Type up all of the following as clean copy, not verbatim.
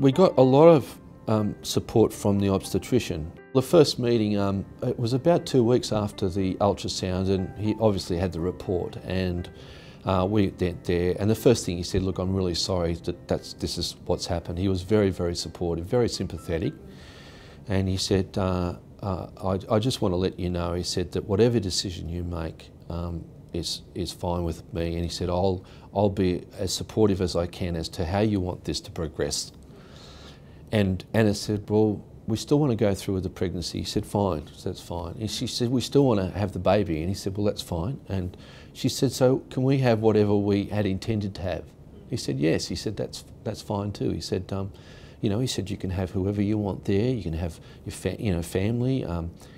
We got a lot of support from the obstetrician. The first meeting, it was about 2 weeks after the ultrasound, and he obviously had the report, and we went there, and the first thing he said, look, I'm really sorry that this is what's happened. He was very, very supportive, very sympathetic, and he said, I just want to let you know, he said, that whatever decision you make is fine with me, and he said, I'll be as supportive as I can as to how you want this to progress. And Anna said, well, we still want to go through with the pregnancy. He said, fine, so that's fine. And she said, we still want to have the baby. And he said, well, that's fine. And she said, so can we have whatever we had intended to have? He said, yes. He said, that's fine too. He said, you know, he said, you can have whoever you want there. You can have your family.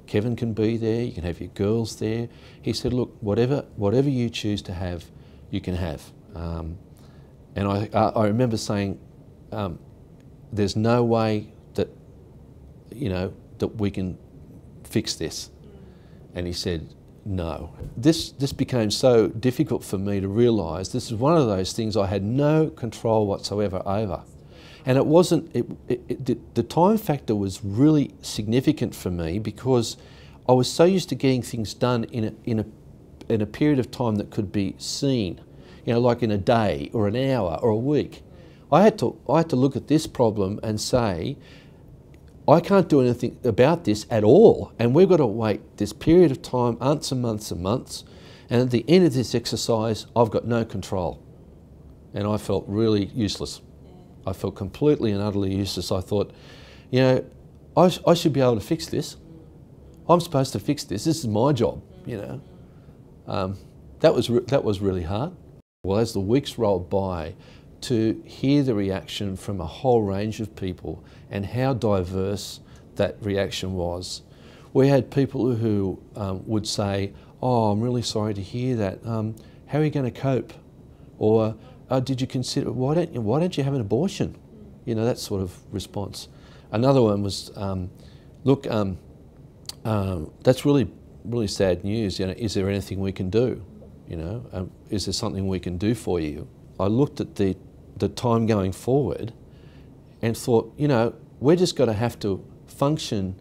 Kevin can be there. You can have your girls there. He said, look, whatever you choose to have, you can have. And I remember saying, there's no way that, you know, that we can fix this. And he said, no. This became so difficult for me to realise this is one of those things I had no control whatsoever over. And it wasn't, the time factor was really significant for me because I was so used to getting things done in a period of time that could be seen, you know, like in a day or an hour or a week. I had to look at this problem and say, I can't do anything about this at all, and we've got to wait this period of time, months and months and months, and at the end of this exercise, I've got no control. And I felt really useless. I felt completely and utterly useless. I thought, you know, I should be able to fix this. I'm supposed to fix this. This is my job, you know. That was really hard. Well, as the weeks rolled by, to hear the reaction from a whole range of people and how diverse that reaction was. We had people who would say, oh, I'm really sorry to hear that. How are you going to cope? Or did you consider, why don't you have an abortion? You know, that sort of response. Another one was, look, that's really sad news. You know, is there anything we can do? You know, is there something we can do for you? I looked at the time going forward and thought, you know, we're just going to have to function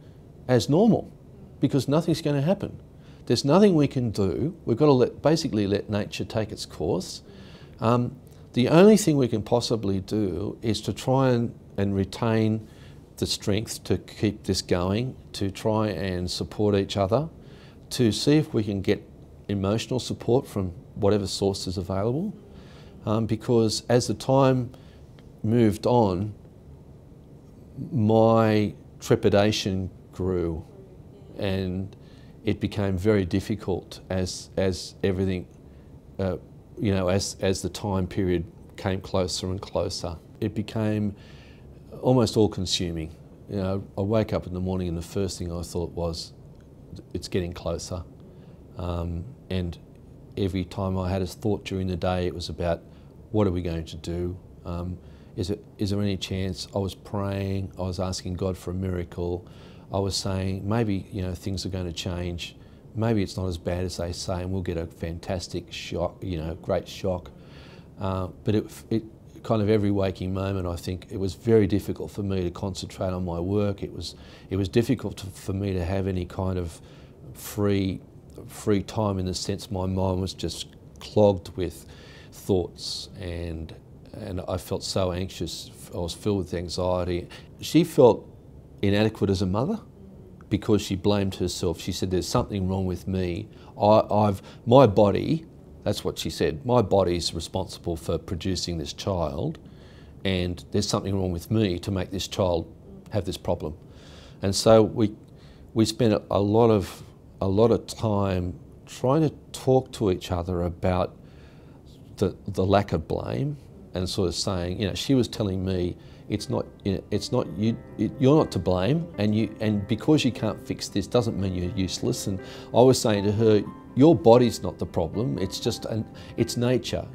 as normal because nothing's going to happen. There's nothing we can do. We've got to basically let nature take its course. The only thing we can possibly do is to try and retain the strength to keep this going, to try and support each other, to see if we can get emotional support from whatever source is available. Because as the time moved on, my trepidation grew, and it became very difficult as everything, you know, as the time period came closer and closer. It became almost all-consuming. You know, I wake up in the morning and the first thing I thought was, it's getting closer. And every time I had a thought during the day, it was about, what are we going to do? Is there any chance? I was praying, I was asking God for a miracle. I was saying, maybe, you know, things are going to change. Maybe it's not as bad as they say and we'll get a fantastic shock, you know, great shock. But it kind of every waking moment, I think it was very difficult for me to concentrate on my work. It was difficult for me to have any kind of free time, in the sense my mind was just clogged with thoughts, and I felt so anxious. I was filled with anxiety. She felt inadequate as a mother because she blamed herself. She said, there's something wrong with me. My body, that's what she said, my body's responsible for producing this child, and there's something wrong with me to make this child have this problem. And so we spent a lot of time trying to talk to each other about the lack of blame, and sort of saying, you know, she was telling me, it's not you, you're not to blame, and because you can't fix this doesn't mean you're useless. And I was saying to her, your body's not the problem, it's just it's nature.